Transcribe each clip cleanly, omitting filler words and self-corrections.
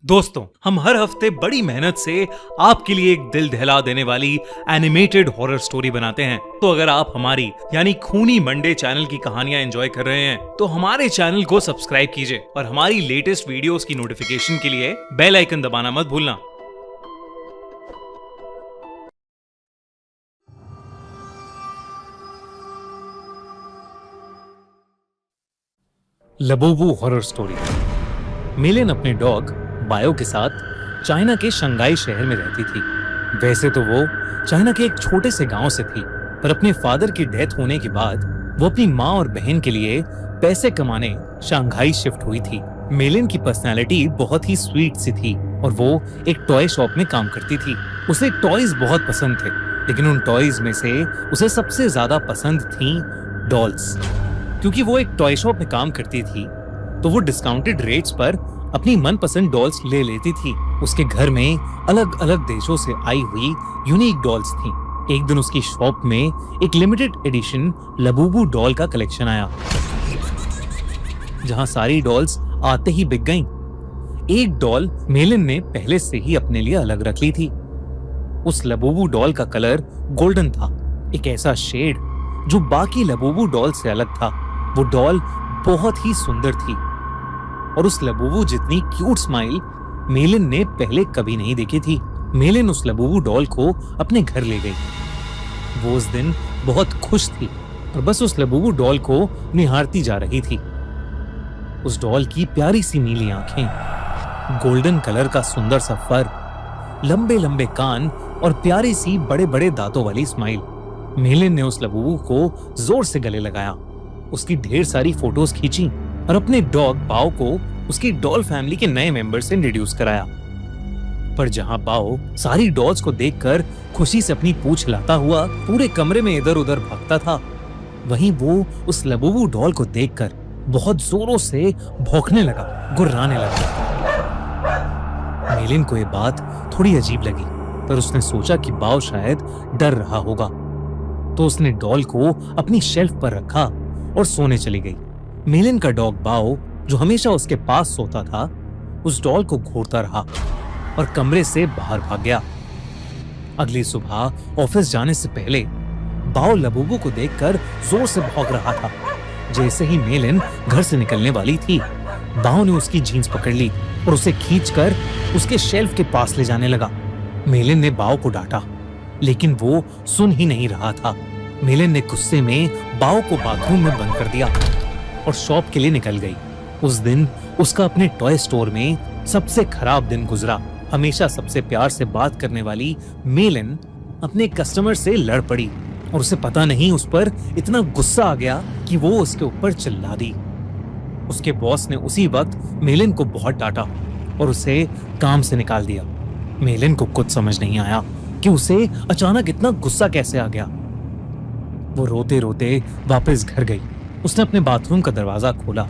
दोस्तों, हम हर हफ्ते बड़ी मेहनत से आपके लिए एक दिल दहला देने वाली एनिमेटेड हॉरर स्टोरी बनाते हैं। तो अगर आप हमारी यानी खूनी मंडे चैनल की कहानियां एंजॉय कर रहे हैं तो हमारे चैनल को सब्सक्राइब कीजिए और हमारी लेटेस्ट वीडियोस की नोटिफिकेशन के लिए बेल आइकन दबाना मत भूलना। लबोबू हॉरर स्टोरी। मिलेन अपने डॉग बायो के साथ चाइना के शंघाई शहर में रहती थी। वैसे तो वो चाइना के एक छोटे से गांव से थी, पर अपने फादर की डेथ होने के बाद वो अपनी माँ और बहन के लिए पैसे कमाने शंघाई शिफ्ट हुई थी। मिलेन की पर्सनालिटी बहुत ही स्वीट सी थी और वो एक टॉय शॉप में काम करती थी। उसे टॉयज बहुत पसंद थे, लेकिन उन टॉयज में से उसे सबसे ज्यादा पसंद थी डॉल्स। क्योंकि वो एक टॉय शॉप में काम करती थी तो वो डिस्काउंटेड रेट्स पर अपनी मनपसंद डॉल्स ले लेती थी। उसके घर में अलग अलग देशों से आई हुई यूनिक डॉल्स थी। एक दिन उसकी शॉप में एक लिमिटेड एडिशन लबूबू डॉल का कलेक्शन आया, जहां सारी डॉल्स आते ही बिक गईं। एक डॉल मेलिन ने पहले से ही अपने लिए अलग रख ली थी। उस लबूबू डॉल का कलर गोल्डन था, एक ऐसा शेड जो बाकी लबूबू डॉल से अलग था। वो डॉल बहुत ही सुंदर थी और उस लबूबू जितनी क्यूट स्माइल मेलिन ने पहले कभी नहीं देखी थी। मेलिन उस लबूबू डॉल को अपने घर ले गई। वो उस दिन बहुत खुश थी और बस उस लबूबू डॉल को निहारती जा रही थी। उस डॉल की प्यारी सी नीली आंखें, गोल्डन कलर का सुंदर सा फर, लंबे लंबे कान और प्यारी सी बड़े बड़े दांतों वाली स्माइल। मेलिन ने उस लबूबू को जोर से गले लगाया, उसकी ढेर सारी फोटोज खींची और अपने डॉग बाओ को उसकी डॉल फैमिली के नए मेंबर से इंट्रोड्यूस कराया। पर जहां बाओ सारी डॉल्स को देखकर खुशी से अपनी पूंछ हिलाता हुआ पूरे कमरे में इधर उधर भागता था, वहीं वो उस लबूबू डॉल को देखकर बहुत जोरों से भौंकने लगा, गुर्राने लगा। मेलिन को ये बात थोड़ी अजीब लगी, पर उसने सोचा कि बाओ शायद डर रहा होगा, तो उसने डॉल को अपनी शेल्फ पर रखा और सोने चली गई। मेलिन का डॉग बाओ, जो हमेशा उसके पास सोता था, उस डॉल को घूरता रहा और कमरे से बाहर भाग गया। अगली सुबह ऑफिस जाने से पहले बाओ लबूबू को देखकर जोर से भौंक रहा था। जैसे ही मेलिन घर से निकलने वाली थी, बाओ ने उसकी जीन्स पकड़ ली और उसे खींचकर उसके शेल्फ के पास ले जाने लगा। मेलिन ने बाओ को डांटा, लेकिन वो सुन ही नहीं रहा था। मेलिन ने गुस्से में बाओ को बाथरूम में बंद कर दिया और शॉप के लिए निकल गई। उस दिन उसका अपने टॉय स्टोर में सबसे खराब दिन गुजरा। हमेशा सबसे प्यार से बात करने वाली मेलिन अपने कस्टमर से लड़ पड़ी और उसे पता नहीं उस पर इतना गुस्सा आ गया कि वो उसके ऊपर चिल्ला दी। उसके बॉस ने उसी वक्त मेलिन को बहुत डांटा और उसे काम से निकाल दिया। मेलिन को कुछ समझ नहीं आया कि उसे अचानक इतना गुस्सा कैसे आ गया। वो रोते रोते वापस घर गई। उसने अपने बाथरूम का दरवाजा खोला।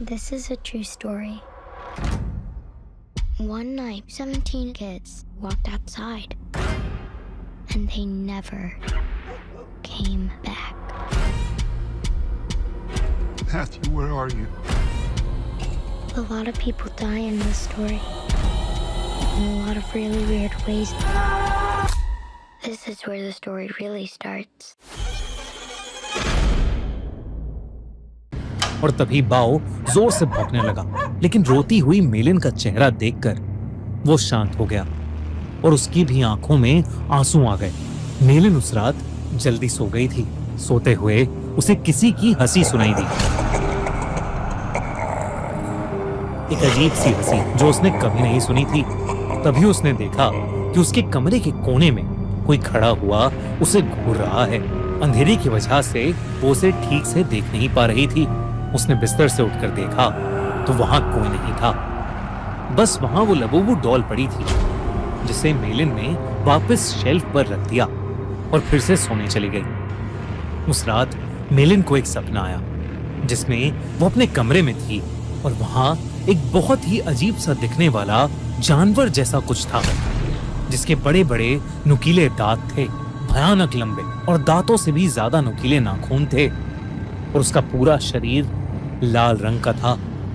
This is a true story. One night, 17 kids walked outside and they never came back. Matthew, where are you? A lot of people die in this story in a lot of really weird ways. This is where the story really starts. और तभी बाओ जोर से भौंकने लगा, लेकिन रोती हुई मेलिन का चेहरा देखकर वो शांत हो गया और उसकी भी आंखों में आंसू आ गए। मेलिन उस रात जल्दी सो गई थी। सोते हुए उसे किसी की हंसी सुनाई दी, एक अजीब सी हंसी जो उसने कभी नहीं सुनी थी। तभी उसने देखा कि उसके कमरे के कोने में कोई खड़ा हुआ उसे घूर रहा है। अंधेरे की वजह से वो उसे ठीक से देख नहीं पा रही थी। उसने बिस्तर से उठकर देखा तो वहां कोई नहीं था, बस वहां वो लबूबू डॉल पड़ी थी, जिसे मेलिन ने वापस शेल्फ पर रख दिया और फिर से सोने चली गई। उस रात मेलिन को एक सपना आया जिसमें वो अपने कमरे में थी और वहां एक बहुत ही अजीब सा दिखने वाला जानवर जैसा कुछ था, जिसके बड़े बड़े नुकीले दांत थे, भयानक लंबे और दांतों से भी ज्यादा नुकीले नाखून थे और उसका पूरा शरीर लाल रंग का था।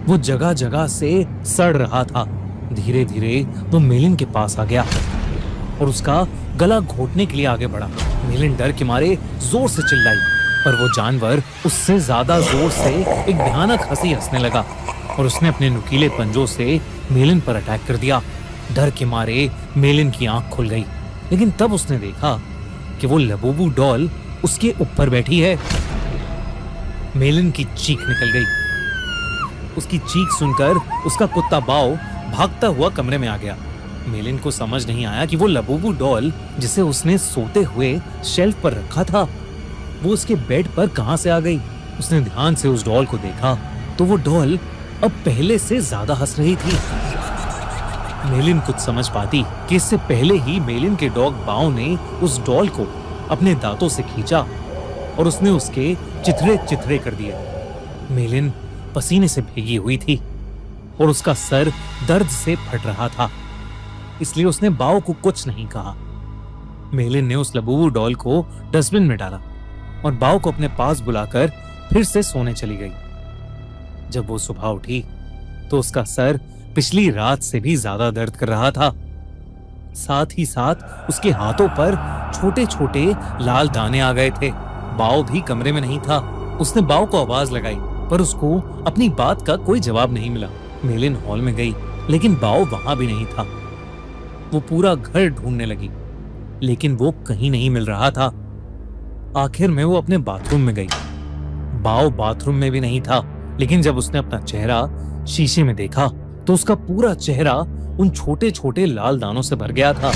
वो जगह जगह से सड़ रहा था। धीरे धीरे वो मेलिन के पास आ गया और उसका गला घोटने के लिए आगे बढ़ा। मेलिन डर के मारे जोर से चिल्लाई, पर वो जानवर उससे ज्यादा जोर से एक भयानक हंसी हंसने लगा और उसने अपने नुकीले पंजों से मेलिन पर अटैक कर दिया। डर के मारे मेलिन की आंख खुल गई, लेकिन तब उसने देखा कि वो लबूबू डॉल उसके ऊपर बैठी है। मेलिन की चीख निकल गई। उसकी चीख सुनकर उसका कुत्ता बाओ भागता हुआ कमरे में आ गया। मेलिन को समझ नहीं आया कि वो लबूबू डॉल जिसे उसने सोते हुए शेल्फ पर रखा था, वो उसके बेड पर कहां से आ गई। उसने ध्यान से उस डॉल को देखा तो वो डॉल अब पहले से ज्यादा हंस रही थी। मेलिन कुछ समझ पाती कि इससे पहले ही मेलिन के डॉग बाओ ने उस डॉल को अपने दांतों से खींचा और उसने उसके चिथड़े चिथड़े कर दिए। मेलिन पसीने से भीगी हुई थी और उसका सर दर्द से फट रहा था, इसलिए उसने बाओ को कुछ नहीं कहा। मेलिन ने उस लबूबू डॉल को डस्टबिन में डाला और बाओ को अपने पास बुलाकर फिर से सोने चली गई। जब वो सुबह उठी तो उसका सर पिछली रात से भी ज्यादा दर्द कर रहा था। साथ ही साथ उसके हाथों पर छोटे छोटे लाल दाने आ गए थे। बाओ भी कमरे में नहीं था। उसने बाओ को आवाज लगाई, पर उसको अपनी बात का कोई जवाब नहीं मिला। मेलिन हॉल में गई, लेकिन बाओ वहां भी नहीं था। वो पूरा घर ढूंढने लगी, लेकिन वो कहीं नहीं मिल रहा था। आखिर में वो अपने बाथरूम में गई। बाओ बाथरूम में भी नहीं था, लेकिन जब उसने अपना चेहरा शीशे में देखा तो उसका पूरा चेहरा उन छोटे छोटे लाल दानों से भर गया था।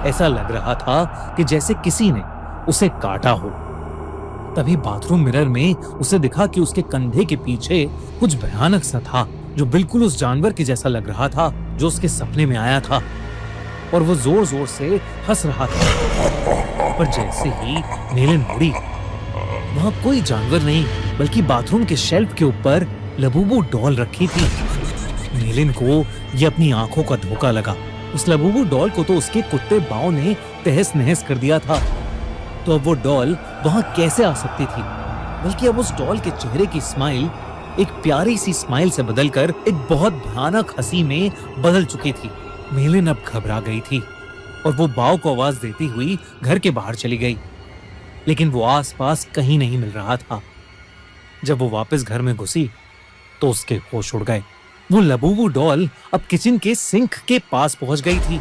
ऐसा लग रहा था कि जैसे किसी ने उसे काटा हो। तभी बाथरूम मिरर में उसे दिखा कि उसके कंधे के पीछे कुछ भयानक सा था, जो बिल्कुल उस जानवर के जैसा लग रहा था जो उसके सपने में आया था, और वो जोर जोर से हंस रहा था। पर जैसे ही मेलिन मुड़ी, वहां कोई जानवर नहीं बल्कि बाथरूम के शेल्फ के ऊपर लबूबू डॉल रखी थी। मेलिन को ये अपनी आंखों का धोखा लगा। उस लबूबू डॉल को तो उसके कुत्ते बाओ ने तहस नहस कर दिया था, तो अब वो डॉल वहां कैसे आ सकती थी। बल्कि अब उस डॉल के चेहरे की स्माइल एक प्यारी सी स्माइल से बदलकर एक बहुत भयानक हंसी में बदल चुकी थी। मेलिन अब घबरा गई थी और वो बाओ को आवाज देती हुई घर के बाहर चली गई, लेकिन वो आसपास कहीं नहीं मिल रहा था। जब वो वापस घर में घुसी तो उसके होश उड़ गए। वो लबूबू डॉल अब किचन के सिंक के पास पहुंच गई थी।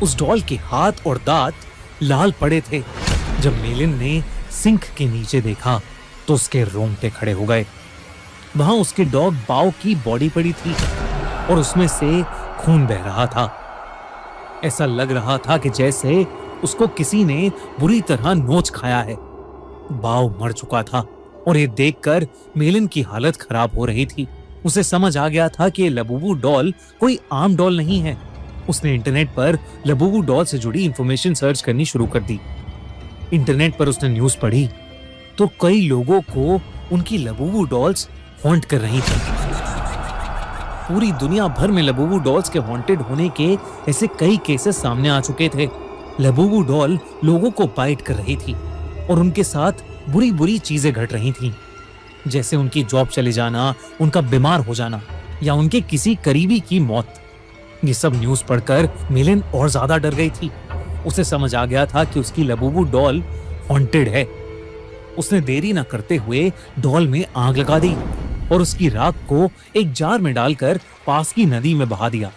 उस डॉल के हाथ और दांत लाल पड़े थे। जब मेलिन ने सिंक के नीचे देखा तो उसके रोंगटे खड़े हो गए। वहां उसके डॉग बाओ की बॉडी पड़ी थी और उसमें से खून बह रहा था। ऐसा लग रहा था कि जैसे उसको किसी ने बुरी तरह नोच खाया है। बाओ मर चुका था और ये देखकर मेलिन की हालत खराब हो रही थी। उसे समझ आ गया था कि लबूबू डॉल कोई आम डॉल नहीं है। उसने इंटरनेट पर लबूबू डॉल से जुड़ी इंफॉर्मेशन सर्च करनी शुरू कर दी। इंटरनेट पर उसने न्यूज़ पढ़ी तो कई लोगों को उनकी लबूबू डॉल्स हॉन्ट कर रही थी। पूरी दुनिया भर में लबूबू डॉल्स के हॉन्टेड होने के ऐसे कई केसेस सामने आ चुके थे। लबूबू डॉल लोगों को बाइट कर रही थी और उनके साथ बुरी बुरी चीजें घट रही थीं, जैसे उनकी जॉब चले जाना, उनका बीमार हो जाना या उनके किसी करीबी की मौत। ये सब न्यूज़ पढ़कर मेलिन और ज्यादा डर गई थी। उसे समझ आ गया था कि उसकी लबूबू डॉल हॉन्टेड है। उसने देरी न करते हुए डॉल में आग लगा दी और उसकी राख को एक जार में डालकर पास की नदी में बहा दिया।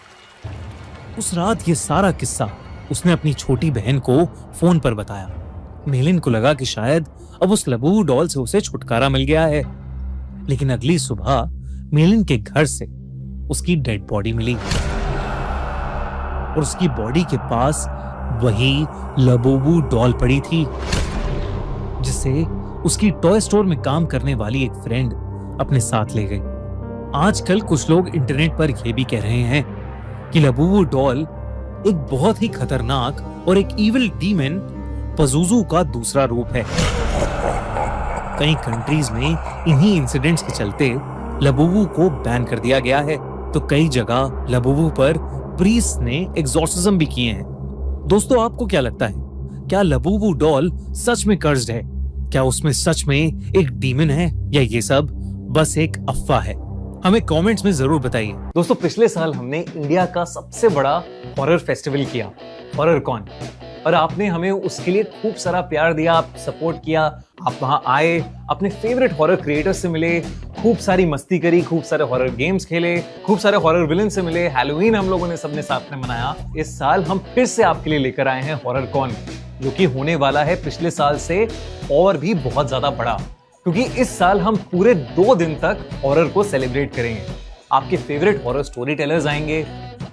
उस रात ये सारा किस्सा उसने अपनी छोटी बहन को फोन पर बताया। मेलिन को लगा कि शायद अब उस लबूबू डॉल से उसे छुटकारा मिल गया है, लेकिन अगली सुबह मेलिन के घर से उसकी डेड बॉडी मिली और उसकी बॉडी के पास वही लबूबू डॉल पड़ी थी, जिसे उसकी टॉय स्टोर में काम करने वाली एक फ्रेंड अपने साथ ले गई। आजकल कुछ लोग इंटरनेट पर यह भी कह रहे हैं कि लबूबू डॉल एक बहुत ही खतरनाक और एक इविल डीमन पज़ुज़ू का दूसरा रूप है। कई कंट्रीज में इन्हीं इंसिडेंट्स के चलते लबूबू को बैन कर दिया गया है, तो कई जगह लबूबू पर प्रीस्ट ने एग्जॉर्सिज्म भी किए हैं। दोस्तों, आपको क्या लगता है, क्या लबूबू डॉल सच में कर्स्ड है? क्या उसमें सच में एक डीमन है या ये सब बस एक अफवाह है? हमें कमेंट्स में जरूर बताइए। दोस्तों, पिछले साल हमने इंडिया का सबसे बड़ा हॉरर फेस्टिवल किया, हॉरर कॉन, और आपने हमें उसके लिए खूब सारा प्यार दिया, आप सपोर्ट किया, आप वहां आए, अपने फेवरेट हॉरर क्रिएटर्स से मिले, खूब सारी मस्ती करी, खूब सारे हॉरर गेम्स खेले, खूब सारे हॉरर विलन से मिले, हैलोवीन हम लोगों ने सबने साथ में मनाया। इस साल हम फिर से आपके लिए लेकर आए हैं हॉरर कॉन, जो कि होने वाला है पिछले साल से और भी बहुत ज्यादा बड़ा, क्योंकि इस साल हम पूरे 2 दिन तक हॉरर को सेलिब्रेट करेंगे। आपके फेवरेट हॉरर स्टोरी टेलर्स आएंगे,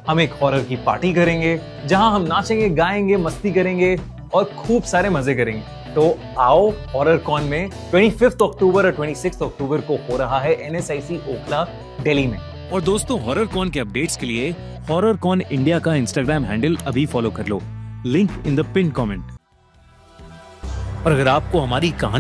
हम एक हॉरर की पार्टी करेंगे जहां हम नाचेंगे, गाएंगे, मस्ती करेंगे और खूब सारे मजे करेंगे। तो आओ हॉरर कॉन में 25 अक्टूबर और 26 अक्टूबर को हो रहा है NSIC ओखला, दिल्ली में। और दोस्तों, हॉरर कॉन के अपडेट्स के लिए हॉरर कॉन इंडिया का इंस्टाग्राम हैंडल अभी फॉलो कर लो, link in the pin comment. और अगर आपको हमारी कहानी